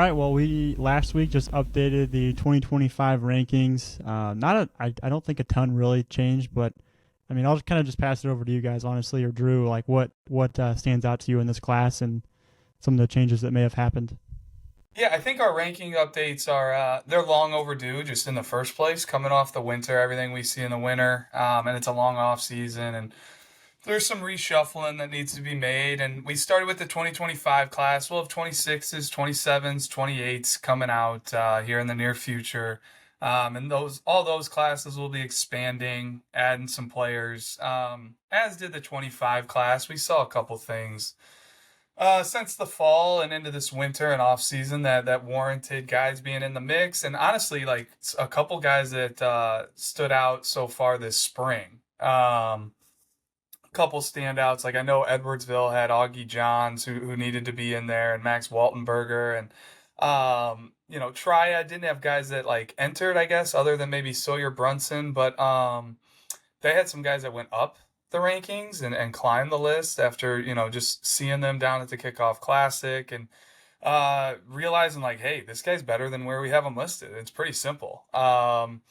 right. Well, we last week just updated the 2025 rankings. I don't think a ton really changed, but I mean, I'll just kind of just pass it over to you guys, honestly, or Drew. Like, what stands out to you in this class and some of the changes that may have happened. Yeah, I think our ranking updates are they're long overdue just in the first place, coming off the winter, everything we see in the winter, and it's a long off season, and there's some reshuffling that needs to be made. And we started with the 2025 class. We'll have 26s, 27s, 28s coming out here in the near future. And all those classes will be expanding, adding some players. As did the 25 class. We saw a couple things since the fall and into this winter and off season that warranted guys being in the mix, and honestly, like a couple guys that stood out so far this spring. A couple standouts, like I know Edwardsville had Augie Johns who needed to be in there, and Max Waltenberger, and Triad didn't have guys that like entered, I guess, other than maybe Sawyer Brunson, but they had some guys that went up the rankings and climbed the list after, just seeing them down at the Kickoff Classic and realizing like, hey, this guy's better than where we have him listed. It's pretty simple. And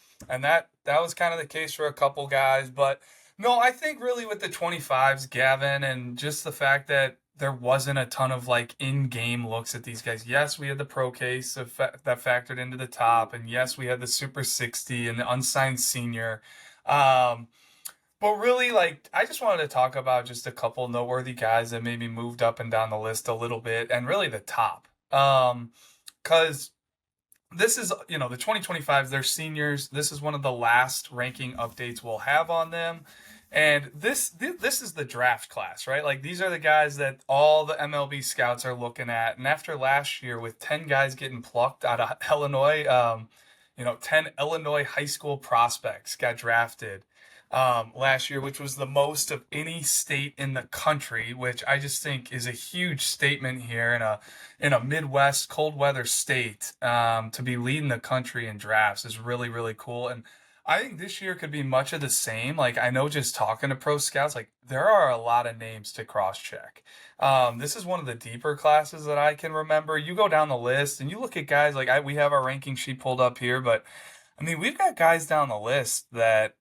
that was kind of the case for a couple guys. But no, I think really with the 25s, Gavin, and just the fact that there wasn't a ton of like in-game looks at these guys. Yes, we had the pro case that factored into the top, and yes, we had the Super 60 and the unsigned senior. Um, but really, like, I just wanted to talk about just a couple noteworthy guys that maybe moved up and down the list a little bit, and really the top. Because this is, the 2025s, they're seniors. This is one of the last ranking updates we'll have on them. And this is the draft class, right? Like, these are the guys that all the MLB scouts are looking at. And after last year, with 10 guys getting plucked out of Illinois, 10 Illinois high school prospects got drafted last year, which was the most of any state in the country, which I just think is a huge statement here in a Midwest cold weather state. To be leading the country in drafts is really, really cool. And I think this year could be much of the same. Like, I know just talking to pro scouts, like there are a lot of names to cross check. This is one of the deeper classes that I can remember. You go down the list and you look at guys like we have our ranking sheet pulled up here, but I mean, we've got guys down the list that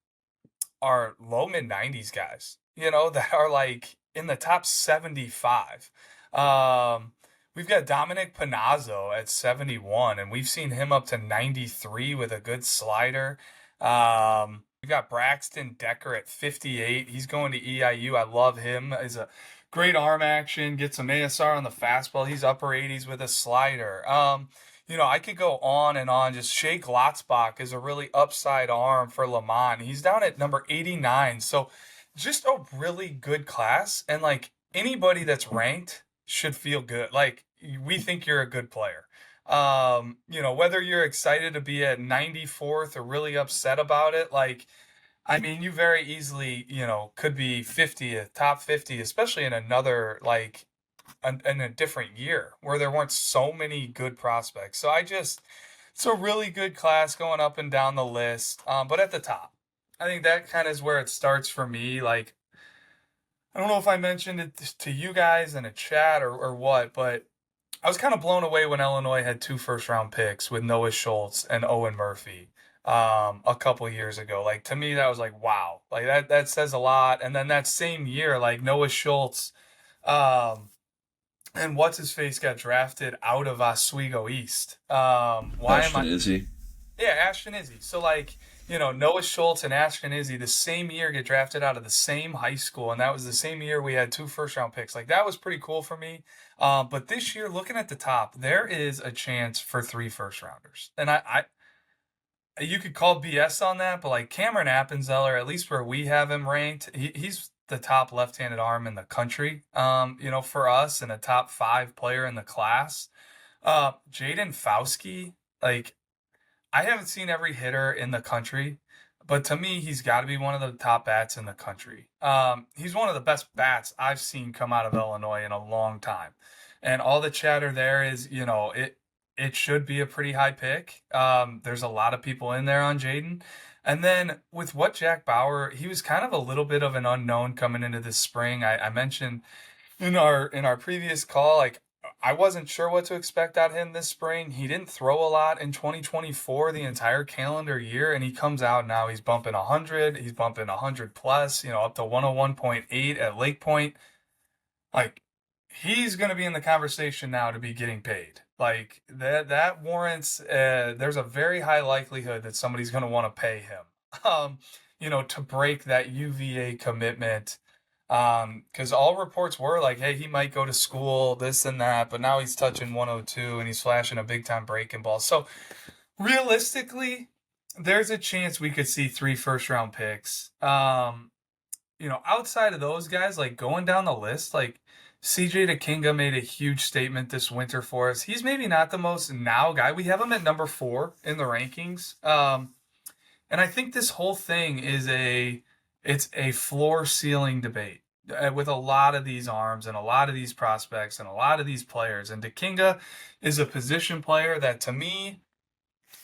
are low mid 90s guys, that are like in the top 75. We've got Dominic Panazzo at 71, and we've seen him up to 93 with a good slider. We've got Braxton Decker at 58. He's going to EIU. I love him. He's a great arm action, gets some ASR on the fastball. He's upper 80s with a slider. I could go on and on. Just Shea Glotzbach is a really upside arm for Lamont. He's down at number 89. So just a really good class. And like anybody that's ranked should feel good. Like we think you're a good player. Whether you're excited to be at 94th or really upset about it, like, I mean, you very easily, could be 50th, top 50, especially in another like in a different year where there weren't so many good prospects. So it's a really good class going up and down the list. But at the top, I think that kind of is where it starts for me. Like, I don't know if I mentioned it to you guys in a chat or what, but I was kind of blown away when Illinois had 2 first round picks with Noah Schultz and Owen Murphy a couple years ago. Like, to me, that was like, wow, like that says a lot. And then that same year, like Noah Schultz, and what's his face got drafted out of Oswego East. Why am Ashton I? Izzy. Yeah, Ashton Izzy. So like, Noah Schultz and Ashton Izzy the same year get drafted out of the same high school, and that was the same year we had 2 first round picks. Like that was pretty cool for me. But this year, looking at the top, there is a chance for 3 first rounders, and you could call BS on that, but like Cameron Appenzeller, at least where we have him ranked, he's the top left-handed arm in the country, for us, and a top 5 player in the class. Jaden Fauski, like, I haven't seen every hitter in the country, but to me, he's got to be one of the top bats in the country. He's one of the best bats I've seen come out of Illinois in a long time. And all the chatter there is, it should be a pretty high pick. There's a lot of people in there on Jaden. And then with what Jack Bauer, he was kind of a little bit of an unknown coming into this spring. I mentioned in our previous call, like I wasn't sure what to expect out of him this spring. He didn't throw a lot in 2024, the entire calendar year, and he comes out now. He's bumping 100. He's bumping 100 plus, up to 101.8 at Lake Point. Like, he's going to be in the conversation now to be getting paid. Like, that warrants, there's a very high likelihood that somebody's going to want to pay him, to break that UVA commitment. Because all reports were like, hey, he might go to school, this and that, but now he's touching 102 and he's flashing a big time breaking ball. So realistically, there's a chance we could see 3 first round picks. Outside of those guys, like going down the list, like CJ DeKinga made a huge statement this winter for us. He's maybe not the most now guy. We have him at number 4 in the rankings. And I think this whole thing it's a floor ceiling debate with a lot of these arms and a lot of these prospects and a lot of these players. And DeKinga is a position player that, to me,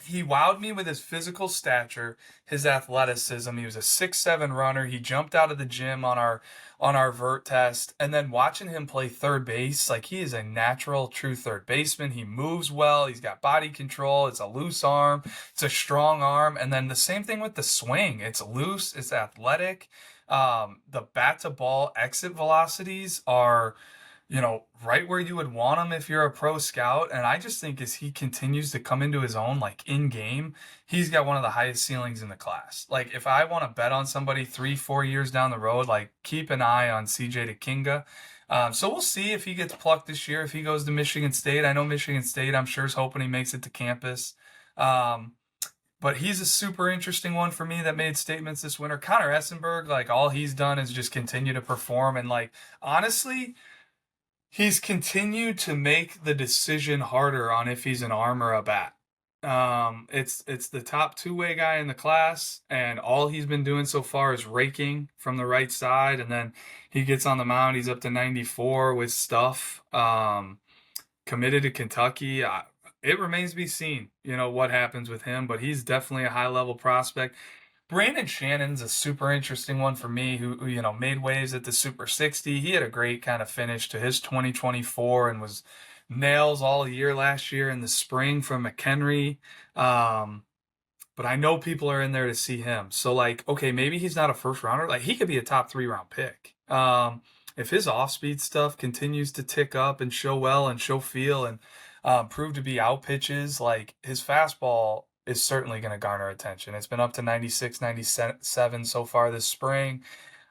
he wowed me with his physical stature, his athleticism. He was a 6'7" runner. He jumped out of the gym on our vert test, and then watching him play third base, like, he is a natural, true third baseman. He moves well. He's got body control. It's a loose arm. It's a strong arm. And then the same thing with the swing. It's loose. It's athletic. The bat to ball exit velocities are right where you would want him if you're a pro scout. And I just think as he continues to come into his own, like in game, he's got one of the highest ceilings in the class. Like, if I want to bet on somebody 3-4 years down the road, like, keep an eye on CJ DeKinga. So we'll see if he gets plucked this year, if he goes to Michigan State. I know Michigan State, I'm sure, is hoping he makes it to campus. But he's a super interesting one for me that made statements this winter. Connor Essenberg, like, all he's done is just continue to perform. And, like, honestly, he's continued to make the decision harder on if he's an arm or a bat. It's the top two-way guy in the class, and all he's been doing so far is raking from the right side, and then he gets on the mound. He's up to 94 with stuff. Committed to Kentucky. It remains to be seen, what happens with him, but he's definitely a high-level prospect. Brandon Shannon's a super interesting one for me who made waves at the Super 60. He had a great kind of finish to his 2024 and was nails all year last year in the spring from McHenry. But I know people are in there to see him. So, like, okay, maybe he's not a first rounder. Like, he could be a top 3-round pick. If his off-speed stuff continues to tick up and show well and show feel and prove to be out pitches, like, his fastball is certainly going to garner attention. It's been up to 96, 97 so far this spring.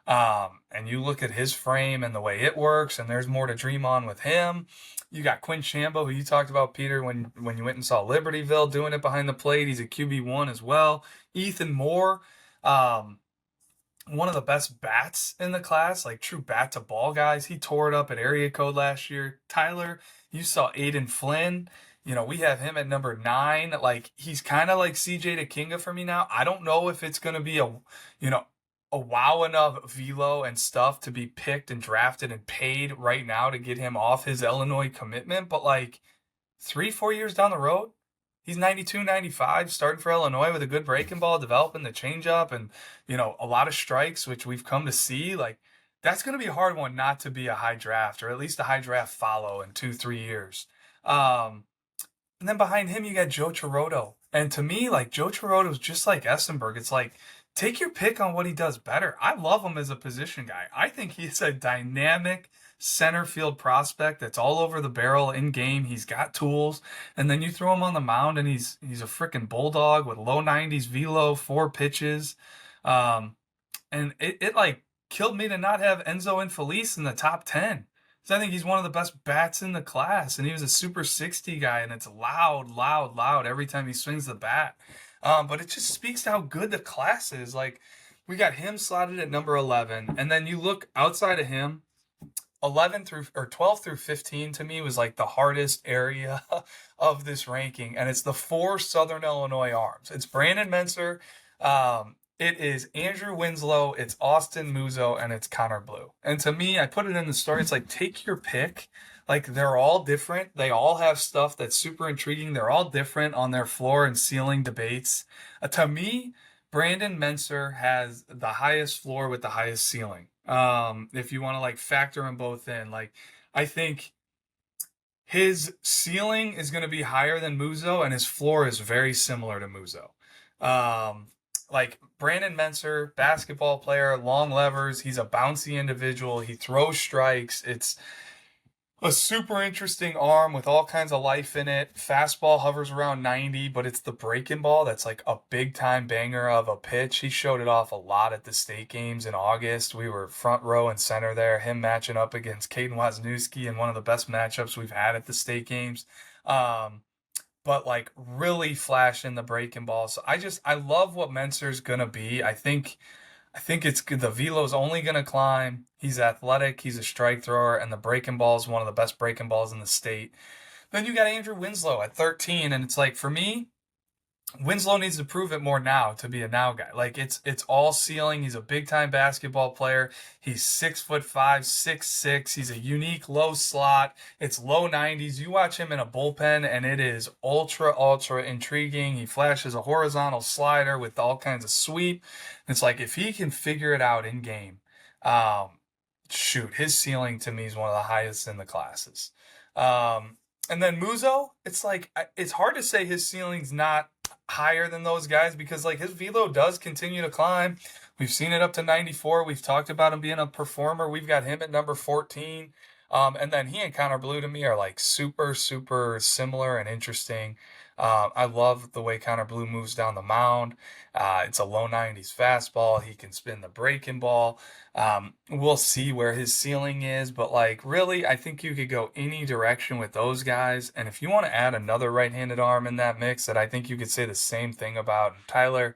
And you look at his frame and the way it works, and there's more to dream on with him. You got Quinn Shambo, who you talked about, Peter, when you went and saw Libertyville doing it behind the plate. He's a QB1 as well. Ethan Moore, one of the best bats in the class, like true bat to ball guys. He tore it up at area code last year. Tyler, you saw Aiden Flynn. We have him at number 9. Like, he's kind of like CJ DeKinga for me now. I don't know if it's going to be a wow enough velo and stuff to be picked and drafted and paid right now to get him off his Illinois commitment. But, like, 3-4 years down the road, he's 92, 95, starting for Illinois with a good breaking ball, developing the changeup and, a lot of strikes, which we've come to see. Like, that's going to be a hard one not to be a high draft, or at least a high draft follow in 2-3 years. And then behind him, you got Joe Chirotto. And to me, like, Joe Chirotto is just like Essenberg. It's like, take your pick on what he does better. I love him as a position guy. I think he's a dynamic center field prospect that's all over the barrel in game. He's got tools. And then you throw him on the mound, and he's a freaking bulldog with low 90s velo, 4 pitches. And it like killed me to not have Enzo Infelice in the top 10. So I think he's one of the best bats in the class, and he was a Super 60 guy, and it's loud, loud, loud every time he swings the bat. But it just speaks to how good the class is. Like, we got him slotted at number 11, and then you look outside of him, 12 through 15 to me was like the hardest area of this ranking, and it's the 4 Southern Illinois arms. It's Brandon Menser, it is Andrew Winslow, it's Austin Muzo, and it's Connor Blue. And to me, I put it in the story, it's like, take your pick. Like, they're all different. They all have stuff that's super intriguing. They're all different on their floor and ceiling debates. To me, Brandon Menser has the highest floor with the highest ceiling. If you want to, like, factor them both in. Like, I think His ceiling is going to be higher than Muzo, and his floor is very similar to Muzo. Um, like Brandon Menser, basketball player, long levers. He's a bouncy individual. He throws strikes. It's a super interesting arm with all kinds of life in it. Fastball hovers around 90, but it's the breaking ball that's like a big time banger of a pitch. He showed it off a lot at the state games in August. We were front row and center there, him matching up against Caden Wozniewski in one of the best matchups we've had at the state games. Um, but like really flashing the breaking ball. So I love what Menser's gonna be. I think it's good. The velo's only going to climb. He's athletic. He's a strike thrower, and the breaking ball is one of the best breaking balls in the state. Then you got Andrew Winslow at 13, and it's like for me, Winslow needs to prove it more now to be a now guy. Like it's all ceiling. He's a big time basketball player. He's 6'5", 6'6". He's a unique low slot. It's low 90s. You watch him in a bullpen, and it is ultra intriguing. He flashes a horizontal slider with all kinds of sweep. It's like if he can figure it out in game, um, shoot, his ceiling to me is one of the highest in the classes. And then Muzo, it's like it's hard to say his ceiling's not higher than those guys because like his velo does continue to climb. We've seen it up to 94. We've talked about him being a performer. We've got him at number 14. And then he and Connor Blue to me are like super similar and interesting. I love the way Connor Blue moves down the mound. It's a low 90s fastball. He can spin the breaking ball. We'll see where his ceiling is, but like really, I think you could go any direction with those guys. And if you want to add another right-handed arm in that mix, that I think you could say the same thing about Tyler.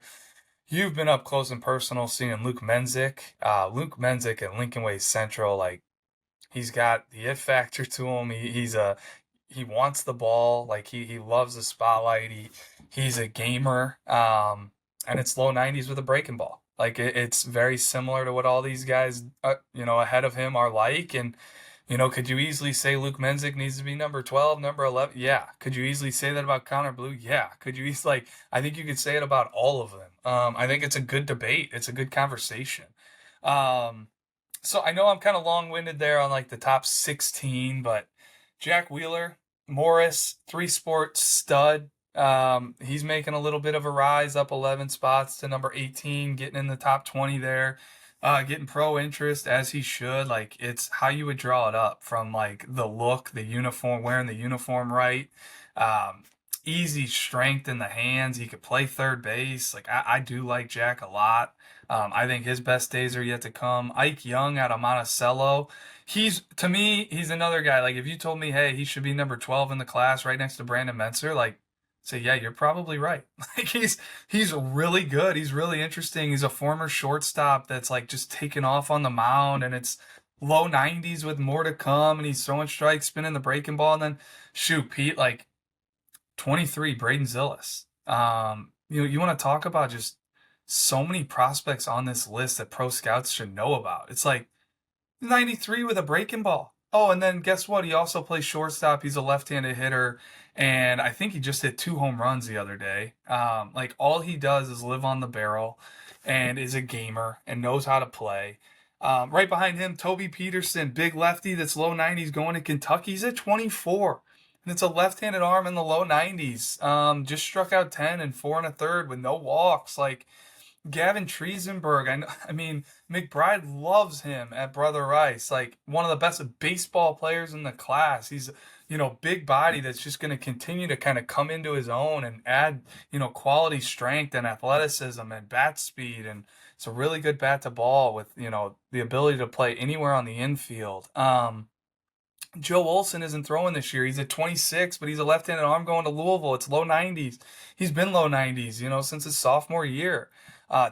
You've been up close and personal seeing Luke Menzik. Luke Menzik at Lincoln Way Central, like he's got the it factor to him. He wants the ball. Like he loves the spotlight. He's a gamer. And it's low 90s with a breaking ball. Like it's very similar to what all these guys, ahead of him are like. And could you easily say Luke Menzik needs to be number 12, number 11? Yeah. Could you easily say that about Connor Blue? Yeah. Could you easily like? I think you could say it about all of them. I think it's a good debate. It's a good conversation. Um, so I know I'm kind of long-winded there on like the top 16, but Jack Wheeler, Morris, three-sport stud. He's making a little bit of a rise, up 11 spots to number 18, getting in the top 20 there. Getting pro interest as he should. Like it's how you would draw it up from like the look, the uniform, wearing the uniform right. Um, Easy strength in the hands. He could play third base. Like I do like Jack a lot. I think his best days are yet to come. Ike Young out of Monticello. To me, he's another guy. Like if you told me, hey, he should be number 12 in the class right next to Brandon Menser, like say, yeah, you're probably right. Like he's really good. He's really interesting. He's a former shortstop that's like just taken off on the mound, and it's low 90s with more to come, and he's throwing strikes, spinning the breaking ball, and then shoot, Pete, like 23, Braden Zillis. You want to talk about just so many prospects on this list that pro scouts should know about. It's like 93 with a breaking ball. Oh, and then guess what? He also plays shortstop. He's a left-handed hitter, and I think he just hit 2 home runs the other day. Like all he does is live on the barrel, and is a gamer and knows how to play. Right behind him, Toby Peterson, big lefty that's low 90s going to Kentucky. He's at 24. And it's a left-handed arm in the low 90s. Just struck out 10 and 4 1/3 with no walks. Like Gavin Triesenberg, I mean, McBride loves him at Brother Rice. Like one of the best baseball players in the class. He's, big body that's just going to continue to kind of come into his own and add, quality strength and athleticism and bat speed. And it's a really good bat to ball with, the ability to play anywhere on the infield. Joe Olson isn't throwing this year. He's at 26, but he's a left-handed arm going to Louisville. It's low 90s. He's been low 90s, since his sophomore year.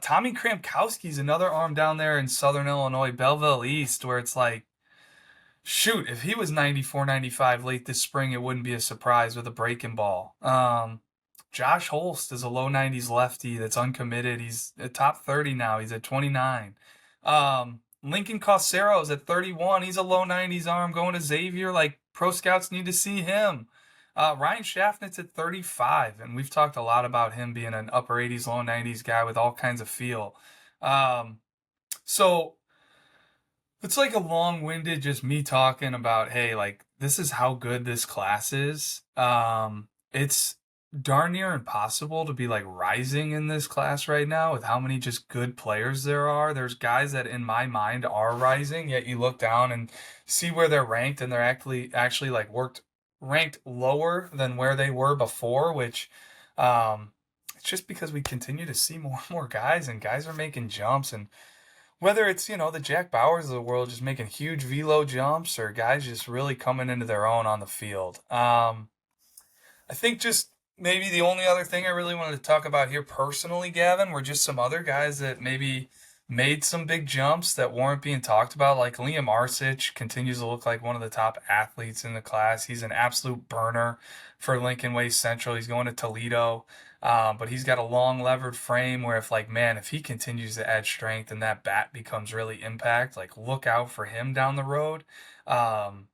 Tommy Kramkowski's another arm down there in Southern Illinois, Belleville East, where it's like, shoot, if he was 94, 95 late this spring, it wouldn't be a surprise with a breaking ball. Josh Holst is a low 90s lefty that's uncommitted. He's at top 30 now. He's at 29. Lincoln Cosero is at 31. He's a low 90s arm going to Xavier. Like, pro scouts need to see him. Ryan Schaffnitz at 35, and we've talked a lot about him being an upper 80s, low 90s guy with all kinds of feel. So It's like a long-winded just me talking about, hey, like this is how good this class is. It's darn near impossible to be like rising in this class right now with how many just good players there are. There's guys that in my mind are rising, yet you look down and see where they're ranked and they're actually like worked ranked lower than where they were before, which it's just because we continue to see more and more guys and guys are making jumps and whether it's, the Jack Bowers of the world just making huge velo jumps or guys just really coming into their own on the field. I think just maybe the only other thing I really wanted to talk about here personally, Gavin, were just some other guys that maybe made some big jumps that weren't being talked about. Like Liam Arcich continues to look like one of the top athletes in the class. He's an absolute burner for Lincoln Way Central. He's going to Toledo. But he's got a long levered frame where if like, man, if he continues to add strength and that bat becomes really impact, like look out for him down the road. Um,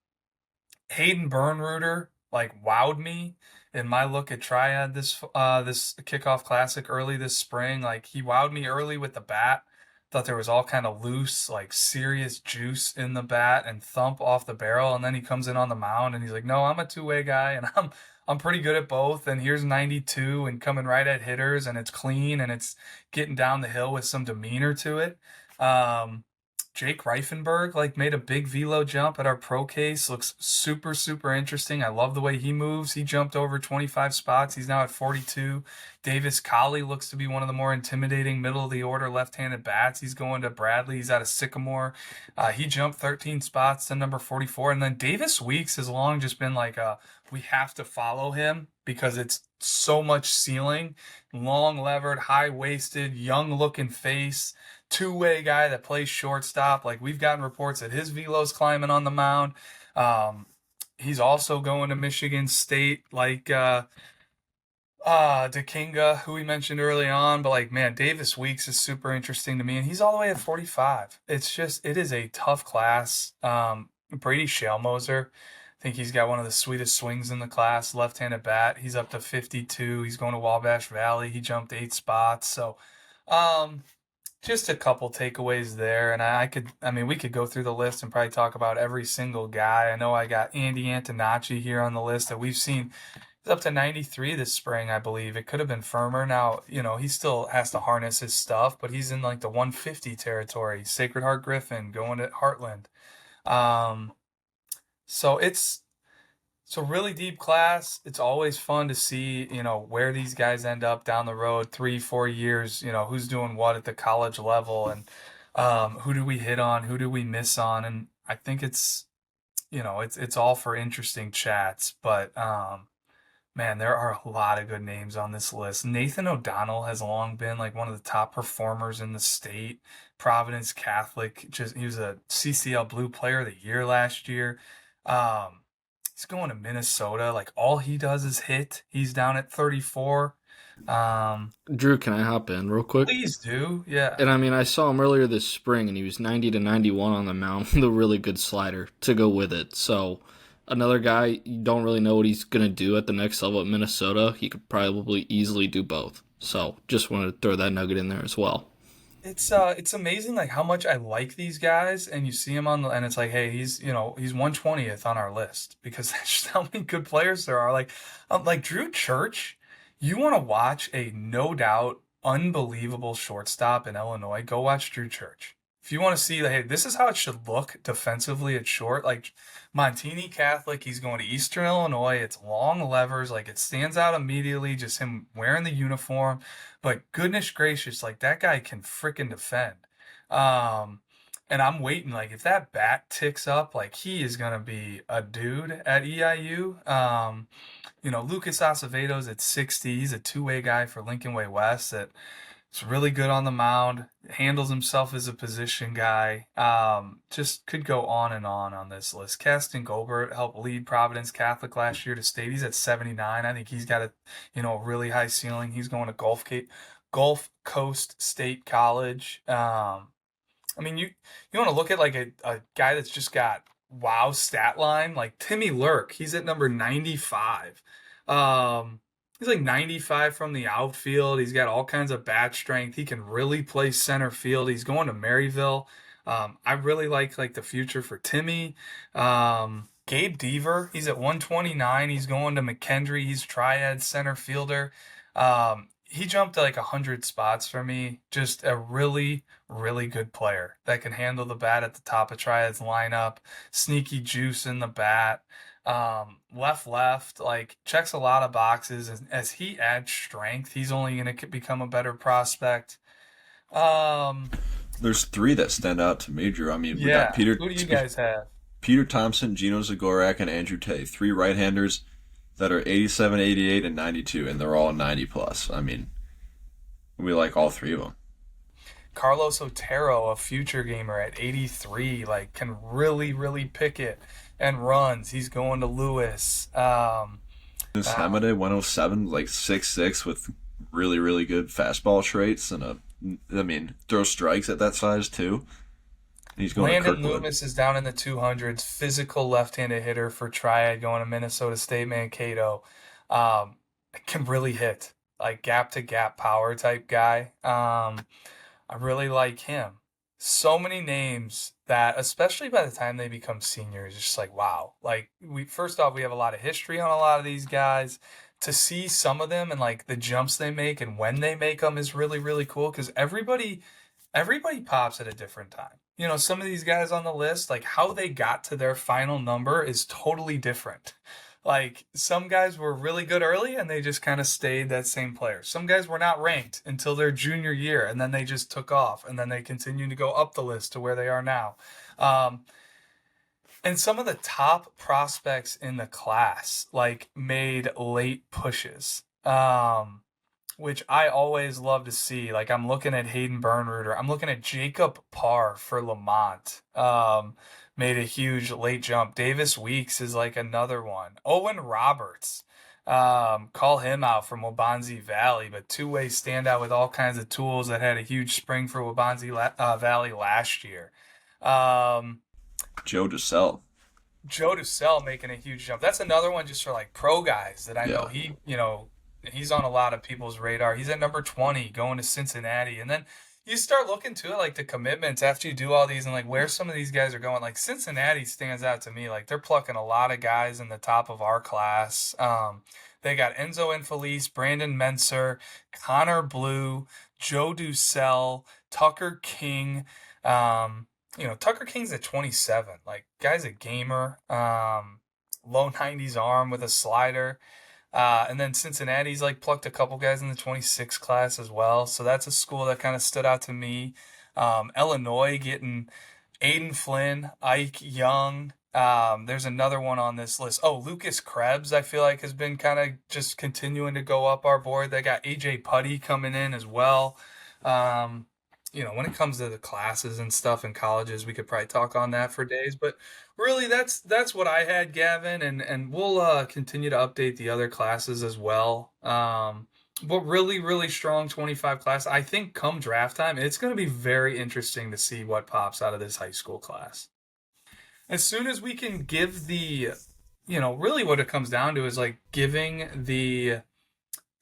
Hayden Bernrooder like wowed me in my look at Triad this kickoff classic early this spring. Like he wowed me early with the bat. Thought there was all kind of loose, like serious juice in the bat and thump off the barrel, and then he comes in on the mound and he's like, "No, I'm a two-way guy, and I'm pretty good at both." And here's 92 and coming right at hitters, and it's clean and it's getting down the hill with some demeanor to it. Um, Jake Reifenberg like made a big velo jump at our pro case. Looks super, super interesting. I love the way he moves. He jumped over 25 spots. He's now at 42. Davis Colley looks to be one of the more intimidating middle of the order left-handed bats. He's going to Bradley. He's out of Sycamore. He jumped 13 spots to number 44. And then Davis Weeks has long just been like we have to follow him because it's so much ceiling. Long levered, high waisted, young looking face, two-way guy that plays shortstop. Like we've gotten reports that his velo's climbing on the mound. Um, he's also going to Michigan State, like DeKinga, who we mentioned early on. But like, man, Davis Weeks is super interesting to me, and he's all the way at 45. It is a tough class. Brady Shellmoser, I think he's got one of the sweetest swings in the class, left-handed bat. He's up to 52. He's going to Wabash Valley. He jumped 8 spots. So, um, just a couple takeaways there, and we could go through the list and probably talk about every single guy. I know I got Andy Antonacci here on the list that we've seen. He's up to 93 this spring, I believe. It could have been firmer. Now, he still has to harness his stuff, but he's in like the 150 territory. Sacred Heart Griffin going to Heartland. Um, so it's a really deep class. It's always fun to see, where these guys end up down the road, 3, 4 years, who's doing what at the college level and who do we hit on, who do we miss on. And I think it's all for interesting chats. But man, there are a lot of good names on this list. Nathan O'Donnell has long been like one of the top performers in the state. Providence Catholic, he was a CCL Blue Player of the Year last year. Um, He's going to Minnesota. Like all he does is hit. He's down at 34. Um, Drew, can I hop in real quick? please do. Yeah. And I mean, I saw him earlier this spring, and he was 90 to 91 on the mound with a really good slider to go with it. So, another guy, you don't really know what he's going to do at the next level at Minnesota. He could probably easily do both. So, just wanted to throw that nugget in there as well. It's amazing like how much I like these guys and you see him and it's like, hey, he's 120th on our list because that's just how many good players there are. Like Drew Church, you want to watch a no doubt unbelievable shortstop in Illinois, go watch Drew Church. If you want to see, like, hey, this is how it should look defensively at short, like Montini Catholic, he's going to Eastern Illinois. It's long levers, like it stands out immediately, just him wearing the uniform. But goodness gracious, like that guy can frickin' defend. Um, and I'm waiting, like if that bat ticks up, like he is gonna be a dude at EIU. Lucas Acevedo's at 60. He's a two-way guy for Lincoln Way West that is really good on the mound, handles himself as a position guy. Just could go on this list. Caston Gobert helped lead Providence Catholic last year to state. He's at 79. I think he's got a really high ceiling. He's going to Gulf Coast State College. You want to look at like a guy that's just got wow stat line like Timmy Lurk. He's at number 95. He's like 95 from the outfield. He's got all kinds of bat strength. He can really play center field. He's going to Maryville. I really like the future for Timmy. Gabe Deaver, he's at 129. He's going to McKendree. He's triad center fielder. He jumped like 100 spots for me. Just a really, really good player that can handle the bat at the top of triad's lineup. Sneaky juice in the bat. Left, like checks a lot of boxes. As he adds strength, he's only going to become a better prospect. There's three that stand out to me, Drew. I mean, we got Yeah. Who do you guys have? Peter Thompson, Gino Zagorak, and Andrew Tate. Three right-handers that are 87, 88, and 92, and they're all 90 plus. I mean, we like all three of them. Carlos Otero, a future gamer at 83, like can really, really pick it and runs. He's going to Lewis. Hamade 107, like 6'6", with really, really good fastball traits and throw strikes at that size too. He's going Landon to Kirkwood. Loomis is down in the 200s. Physical left-handed hitter for Triad going to Minnesota State Mankato. Can really hit, like gap-to-gap power type guy. I really like him. So many names that, especially by the time they become seniors, it's just like, wow. Like, first off, we have a lot of history on a lot of these guys. To see some of them and like the jumps they make and when they make them is really, really cool because everybody pops at a different time. You know, some of these guys on the list, like how they got to their final number is totally different. Like some guys were really good early and they just kind of stayed that same player. Some guys were not ranked until their junior year and then they just took off and then they continued to go up the list to where they are now. And some of the top prospects in the class like made late pushes. Which I always love to see. Like I'm looking at Hayden Bernreuter. I'm looking at Jacob Parr for Lamont. Made a huge late jump. Davis Weeks is like another one. Owen Roberts. Call him out from Wabanzi Valley, but two-way standout with all kinds of tools that had a huge spring for Wabanzi Valley last year. Joe DeSell. Joe DeSell making a huge jump. That's another one just for like pro guys that I know he's on a lot of people's radar. He's at number 20 going to Cincinnati. And then you start looking to it, like the commitments after you do all these and like where some of these guys are going. Like Cincinnati stands out to me. Like they're plucking a lot of guys in the top of our class. They got Enzo Infelice, Brandon Menser, Connor Blue, Joe DeSell, Tucker King. Tucker King's at 27. Like, guy's a gamer. Low 90s arm with a slider. And then Cincinnati's like plucked a couple guys in the 26 class as well. So that's a school that kind of stood out to me. Illinois getting Aiden Flynn, Ike Young. There's another one on this list. Oh, Lucas Krebs, I feel like has been kind of just continuing to go up our board. They got AJ Putty coming in as well. When it comes to the classes and stuff in colleges, we could probably talk on that for days. But really, that's what I had, Gavin, and we'll continue to update the other classes as well. But really, really strong 25 class. I think come draft time, it's going to be very interesting to see what pops out of this high school class. As soon as we can give really what it comes down to is like giving the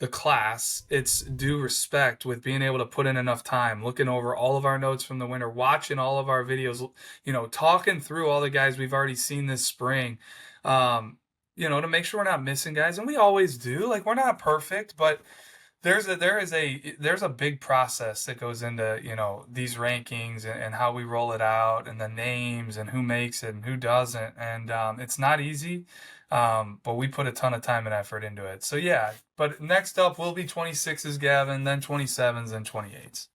class its due respect with being able to put in enough time, looking over all of our notes from the winter, watching all of our videos, talking through all the guys we've already seen this spring, to make sure we're not missing guys. And we always do. Like, we're not perfect, but there's a big process that goes into, these rankings and how we roll it out and the names and who makes it and who doesn't. And it's not easy. But we put a ton of time and effort into it. So yeah, but next up will be 26s, Gavin, then 27s and 28s.